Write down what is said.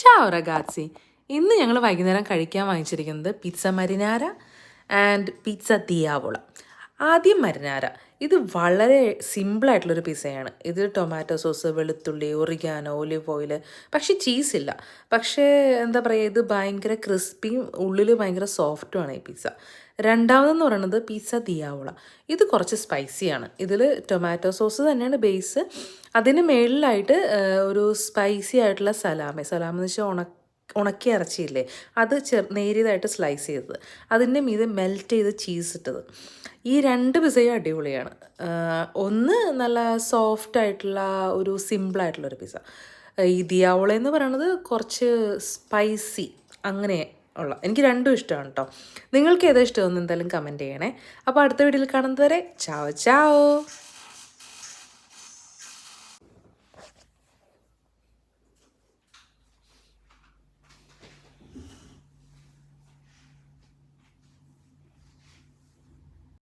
Ciao ragazzi! ഇന്ന് ഞങ്ങൾ വൈകുന്നേരം കഴിക്കാൻ വാങ്ങിച്ചിരിക്കുന്നത് പിസ്സ മരിനാര ആൻഡ് പിസ്സ ദിയാവോള. ആദ്യം മരിനാര. ഇത് വളരെ സിമ്പിളായിട്ടുള്ളൊരു പിസ്സയാണ്. ഇത് ടൊമാറ്റോ സോസ്, വെളുത്തുള്ളി, ഒറിഗാനോ, ഒലിവ് ഓയിൽ, പക്ഷേ ചീസില്ല. പക്ഷേ എന്താ പറയുക, ഇത് ഭയങ്കര ക്രിസ്പിയും ഉള്ളിൽ ഭയങ്കര സോഫ്റ്റുമാണ് ഈ പിസ്സ. രണ്ടാമതെന്ന് പറയുന്നത് പിസ്സ ദിയാവോള. ഇത് കുറച്ച് സ്പൈസിയാണ്. ഇതിൽ ടൊമാറ്റോ സോസ് തന്നെയാണ് ബേസ്. അതിന് മേളിലായിട്ട് ഒരു സ്പൈസി ആയിട്ടുള്ള സലാമി എന്ന് വെച്ചാൽ ഉണക്കിയ ഇറച്ചിയില്ലേ, അത് നേരിയതായിട്ട് സ്ലൈസ് ചെയ്തത്, അതിൻ്റെ മീതെ മെൽറ്റ് ചെയ്ത് ചീസ് ഇട്ടത്. ഈ രണ്ട് പിസയും അടിപൊളിയാണ്. ഒന്ന് നല്ല സോഫ്റ്റ് ആയിട്ടുള്ള ഒരു സിമ്പിളായിട്ടുള്ളൊരു പിസ്സ. ഈ ദിയാവോള എന്ന് പറയുന്നത് കുറച്ച് സ്പൈസി അങ്ങനെ ഉള്ള. എനിക്ക് രണ്ടും ഇഷ്ടമാണ് കേട്ടോ. നിങ്ങൾക്ക് ഏതാ ഇഷ്ടമെന്ന് എന്തായാലും കമൻറ്റ് ചെയ്യണേ. അപ്പോൾ അടുത്ത വീഡിയോയിൽ കാണുന്നത് വരെ ചാവോ ചാവോ.